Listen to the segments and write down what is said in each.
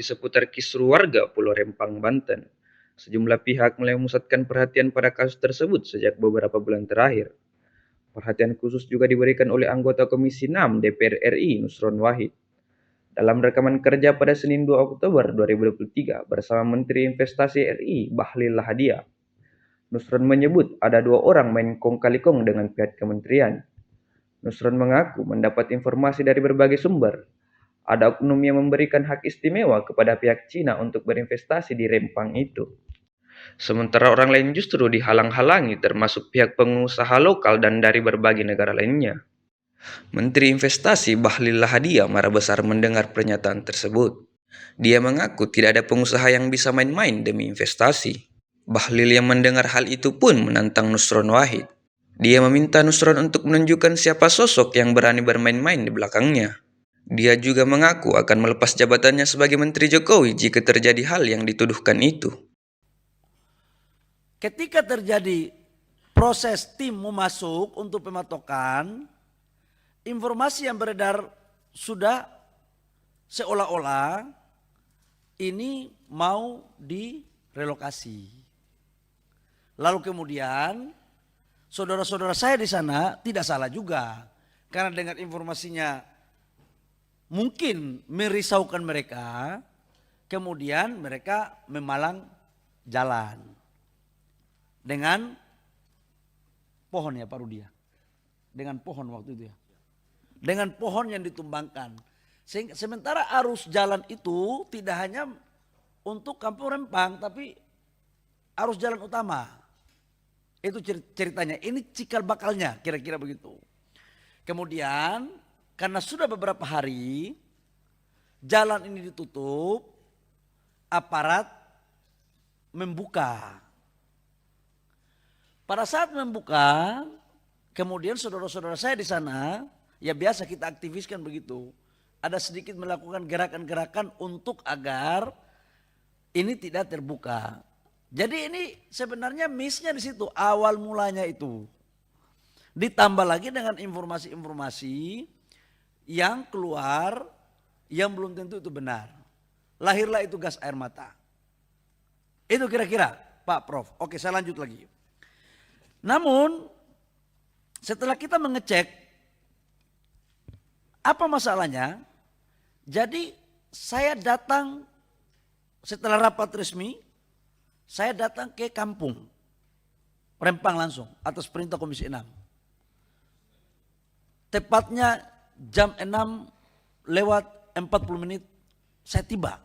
informasi seputar kisruh warga Pulau Rempang, Banten. Sejumlah pihak mulai memusatkan perhatian pada kasus tersebut sejak beberapa bulan terakhir. Perhatian khusus juga diberikan oleh anggota Komisi 6 DPR RI Nusron Wahid. Dalam rekaman kerja pada Senin 2 Oktober 2023 bersama Menteri Investasi RI Bahlil Lahadiah, Nusron menyebut ada dua orang main kong kali kong dengan pihak kementerian. Nusron mengaku mendapat informasi dari berbagai sumber. Ada oknum yang memberikan hak istimewa kepada pihak Cina untuk berinvestasi di Rempang itu. Sementara orang lain justru dihalang-halangi termasuk pihak pengusaha lokal dan dari berbagai negara lainnya. Menteri Investasi Bahlil Lahadiah marah besar mendengar pernyataan tersebut. Dia mengaku tidak ada pengusaha yang bisa main-main demi investasi. Bahlil yang mendengar hal itu pun menantang Nusron Wahid. Dia meminta Nusron untuk menunjukkan siapa sosok yang berani bermain-main di belakangnya. Dia juga mengaku akan melepas jabatannya sebagai Menteri Jokowi jika terjadi hal yang dituduhkan itu. Ketika terjadi proses tim mau masuk untuk pematokan, informasi yang beredar sudah seolah-olah ini mau direlokasi. Lalu kemudian saudara-saudara saya di sana tidak salah juga. Karena dengan informasinya mungkin merisaukan mereka, kemudian mereka memalang jalan. Dengan pohon ya Pak Rudia. Dengan pohon waktu itu ya. Dengan pohon yang ditumbangkan. Sementara arus jalan itu tidak hanya untuk Kampung Rempang, tapi arus jalan utama. Itu ceritanya. Ini cikal bakalnya kira-kira begitu. Kemudian karena sudah beberapa hari jalan ini ditutup, aparat membuka. Pada saat membuka, kemudian saudara-saudara saya di sana, ya biasa kita aktiviskan begitu. Ada sedikit melakukan gerakan-gerakan untuk agar ini tidak terbuka. Jadi ini sebenarnya miss-nya di situ, awal mulanya itu. Ditambah lagi dengan informasi-informasi yang keluar yang belum tentu itu benar. Lahirlah itu gas air mata. Itu kira-kira Pak Prof. Oke, saya lanjut lagi. Namun setelah kita mengecek apa masalahnya, jadi saya datang setelah rapat resmi, saya datang ke kampung Rempang langsung atas perintah Komisi 6. Tepatnya jam 6 lewat 40 menit saya tiba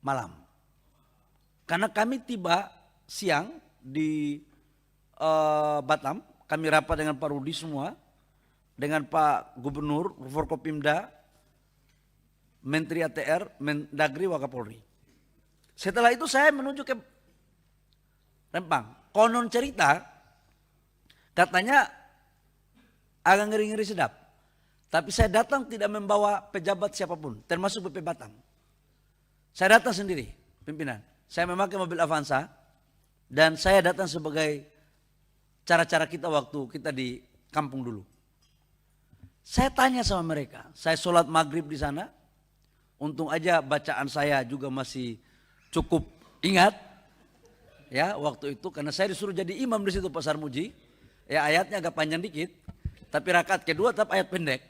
malam. Karena kami tiba siang di Batam, kami rapat dengan Pak Rudi semua, dengan Pak Gubernur, Forkopimda, Menteri ATR, Mendagri, Wakapolri. Setelah itu saya menuju ke Rempang. Konon cerita, katanya agak ngeri-ngeri sedap. Tapi saya datang tidak membawa pejabat siapapun, termasuk BP Batam. Saya datang sendiri, pimpinan. Saya memakai mobil Avanza. Dan saya datang sebagai cara-cara kita waktu kita di kampung dulu. Saya tanya sama mereka, saya sholat maghrib di sana. Untung aja bacaan saya juga masih cukup ingat. Ya waktu itu karena saya disuruh jadi imam di situ Pak Sarmuji. Ya ayatnya agak panjang dikit. Tapi rakaat kedua tetap ayat pendek.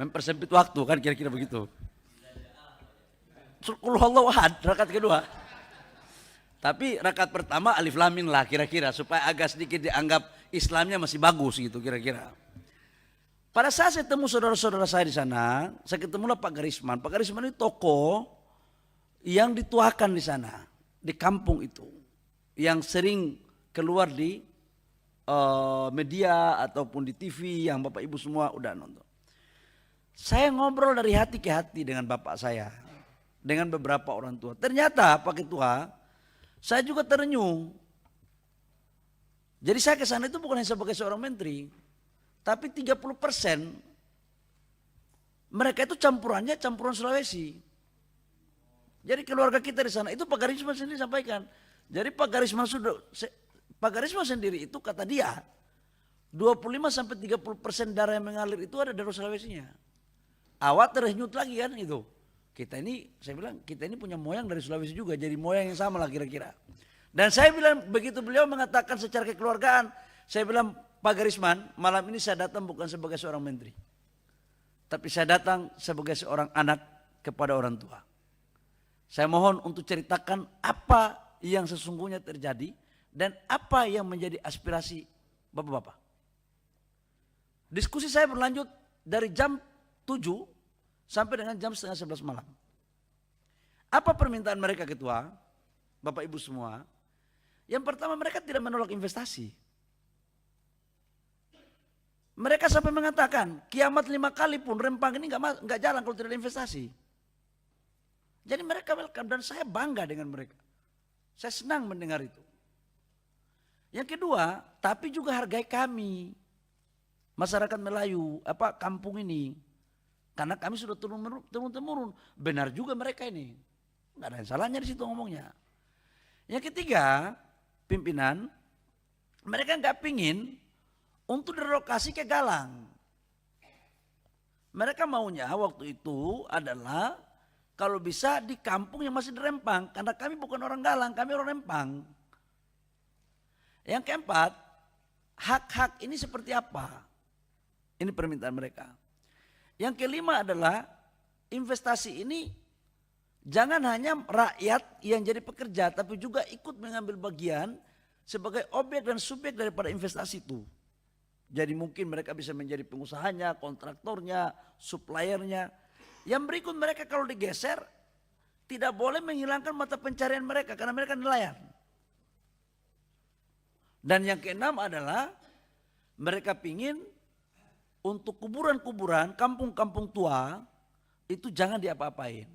Mempersempit waktu kan kira-kira begitu. Qul huwallahu ahad rakaat kedua. Tapi rakaat pertama alif lam mim lah kira-kira supaya agak sedikit dianggap Islamnya masih bagus gitu kira-kira. Pada saat saya ketemu saudara-saudara saya di sana, saya ketemulah Pak Garisman. Pak Garisman ini tokoh yang dituakan di sana, di kampung itu. Yang sering keluar di media ataupun di TV yang Bapak Ibu semua udah nonton. Saya ngobrol dari hati ke hati dengan bapak saya, dengan beberapa orang tua. Ternyata Pak Ketua, saya juga terenyuh. Jadi saya ke sana itu bukan hanya sebagai seorang menteri, tapi 30% mereka itu campurannya campuran Sulawesi. Jadi keluarga kita di sana itu Pak Garisman sendiri sampaikan. Jadi Pak Garisman sendiri itu kata dia 25-30% darah yang mengalir itu ada dari Sulawesinya. Awak terhanyut lagi kan itu. Kita ini, saya bilang kita ini punya moyang dari Sulawesi juga, jadi moyang yang sama lah kira-kira. Dan saya bilang begitu beliau mengatakan secara kekeluargaan, saya bilang Pak Garisman, malam ini saya datang bukan sebagai seorang menteri. Tapi saya datang sebagai seorang anak kepada orang tua. Saya mohon untuk ceritakan apa yang sesungguhnya terjadi dan apa yang menjadi aspirasi bapak-bapak. Diskusi saya berlanjut dari jam 7 sampai dengan jam setengah 11 malam. Apa permintaan mereka ketua, bapak ibu semua? Yang pertama mereka tidak menolak investasi. Mereka sampai mengatakan kiamat 5 kali pun Rempang ini nggak jalan kalau tidak ada investasi. Jadi mereka welcome dan saya bangga dengan mereka. Saya senang mendengar itu. Yang kedua, tapi juga hargai kami. Masyarakat Melayu, kampung ini. Karena kami sudah turun-temurun. Benar juga mereka ini. Nggak ada yang salahnya di situ ngomongnya. Yang ketiga, pimpinan, mereka nggak pingin untuk direlokasi ke Galang. Mereka maunya waktu itu adalah kalau bisa di kampung yang masih di Rempang. Karena kami bukan orang Galang, kami orang Rempang. Yang keempat, hak-hak ini seperti apa? Ini permintaan mereka. Yang kelima adalah investasi ini jangan hanya rakyat yang jadi pekerja, tapi juga ikut mengambil bagian sebagai objek dan subjek daripada investasi itu. Jadi mungkin mereka bisa menjadi pengusahanya, kontraktornya, suppliernya. Yang berikut mereka kalau digeser tidak boleh menghilangkan mata pencarian mereka karena mereka nelayan. Dan yang keenam adalah mereka pingin untuk kuburan-kuburan, kampung-kampung tua itu jangan diapa-apain.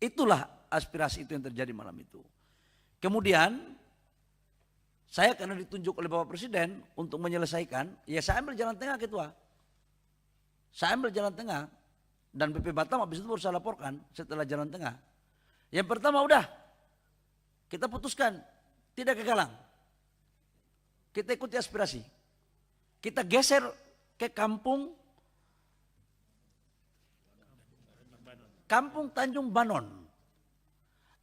Itulah aspirasi itu yang terjadi malam itu. Kemudian saya karena ditunjuk oleh Bapak Presiden untuk menyelesaikan, ya saya ambil jalan tengah ketua. Saya ambil jalan tengah dan BP Batam habis itu baru saya laporkan setelah jalan tengah. Yang pertama udah kita putuskan tidak ke Galang. Kita ikuti aspirasi. Kita geser ke kampung Tanjung Banon.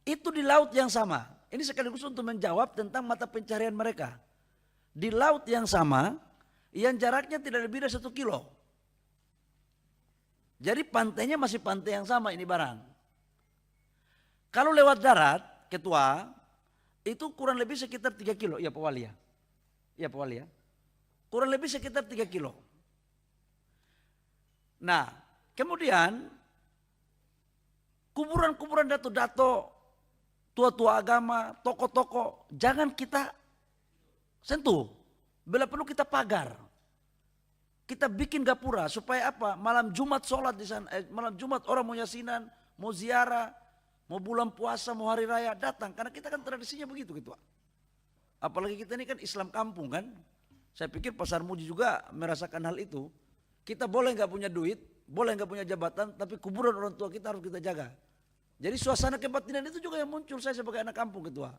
Itu di laut yang sama. Ini sekaligus untuk menjawab tentang mata pencarian mereka. Di laut yang sama, yang jaraknya tidak lebih dari 1 kilo. Jadi pantainya masih pantai yang sama ini barang. Kalau lewat darat, ketua, itu kurang lebih sekitar 3 kilo. Ya Pak Wali ya. Ya Pak Wali ya. Kurang lebih sekitar 3 kilo. Nah, kemudian kuburan-kuburan dato-dato, tua-tua agama, tokoh-tokoh, jangan kita sentuh. Bila perlu kita pagar. Kita bikin gapura supaya apa? Malam Jumat sholat di sana, malam Jumat orang mau yasinan, mau ziarah, mau bulan puasa, mau hari raya datang. Karena kita kan tradisinya begitu gitu. Apalagi kita ini kan Islam kampung kan. Saya pikir Pasar Muji juga merasakan hal itu. Kita boleh nggak punya duit, boleh nggak punya jabatan, tapi kuburan orang tua kita harus kita jaga. Jadi suasana kebatinan itu juga yang muncul saya sebagai anak kampung ketua.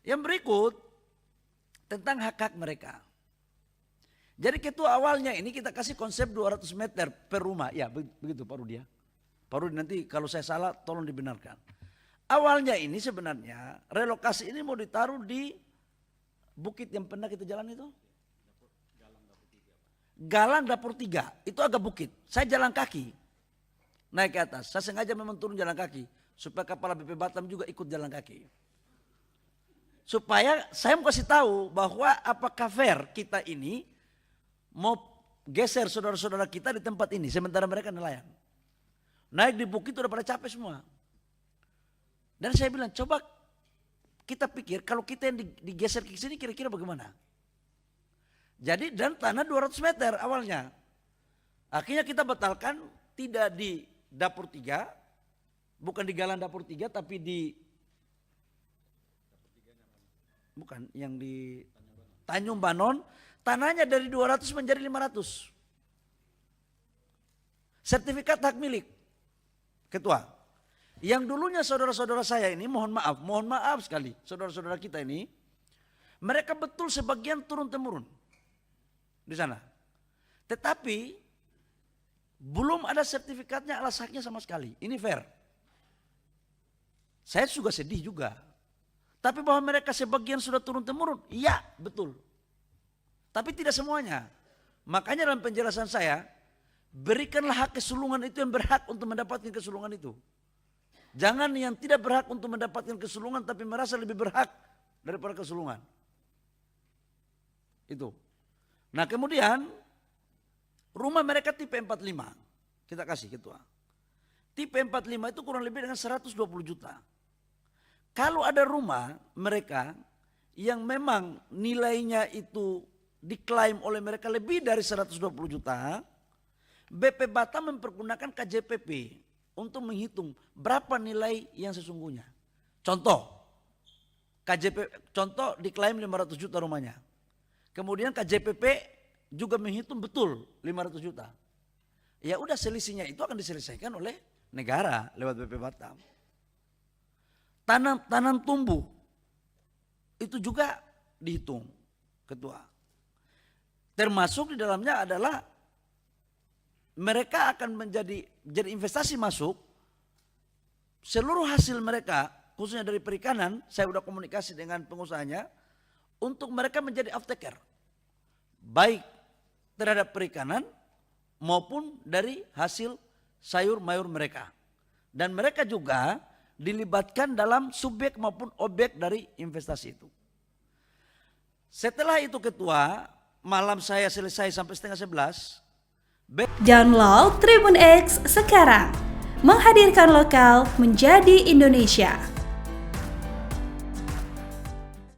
Yang berikut tentang hak-hak mereka. Jadi ketua awalnya ini kita kasih konsep 200 meter per rumah. Ya begitu Pak Rudi ya. Pak Rudi nanti kalau saya salah tolong dibenarkan. Awalnya ini sebenarnya relokasi ini mau ditaruh di bukit yang pernah kita jalan itu. Galang Dapur 3, itu agak bukit. Saya jalan kaki, naik ke atas. Saya sengaja memang turun jalan kaki, supaya kepala BP Batam juga ikut jalan kaki. Supaya saya mau kasih tahu bahwa apakah fair kita ini mau geser saudara-saudara kita di tempat ini, sementara mereka nelayan. Naik di bukit udah pada capek semua. Dan saya bilang coba kita pikir kalau kita yang digeser ke sini kira-kira bagaimana? Jadi dan tanah 200 meter awalnya. Akhirnya kita batalkan tidak di Dapur 3, bukan di Galang Dapur 3 tapi di bukan yang di Tanjung Banon, tanahnya dari 200 menjadi 500. Sertifikat hak milik. Ketua. Yang dulunya saudara-saudara saya ini mohon maaf sekali saudara-saudara kita ini, mereka betul sebagian turun-temurun di sana. Tetapi belum ada sertifikatnya alas haknya sama sekali. Ini fair. Saya juga sedih juga. Tapi bahwa mereka sebagian sudah turun-temurun, iya betul. Tapi tidak semuanya. Makanya dalam penjelasan saya, berikanlah hak kesulungan itu yang berhak untuk mendapatkan kesulungan itu. Jangan yang tidak berhak untuk mendapatkan kesulungan tapi merasa lebih berhak daripada kesulungan. Itu. Nah kemudian rumah mereka tipe 45. Kita kasih ketua. Tipe 45 itu kurang lebih dengan 120 juta. Kalau ada rumah mereka yang memang nilainya itu diklaim oleh mereka lebih dari 120 juta, BP Batam mempergunakan KJPP untuk menghitung berapa nilai yang sesungguhnya. Contoh, contoh diklaim 500 juta rumahnya. Kemudian KJPP juga menghitung betul 500 juta. Ya udah selisihnya itu akan diselesaikan oleh negara lewat BP Batam. Tanam tumbuh itu juga dihitung ketua. Termasuk di dalamnya adalah mereka akan jadi investasi masuk, seluruh hasil mereka khususnya dari perikanan, saya sudah komunikasi dengan pengusahanya untuk mereka menjadi off taker. Baik terhadap perikanan maupun dari hasil sayur mayur mereka. Dan mereka juga dilibatkan dalam subjek maupun objek dari investasi itu. Setelah itu ketua, malam saya selesai sampai 10:30. Download Tribun X sekarang. Menghadirkan lokal menjadi Indonesia.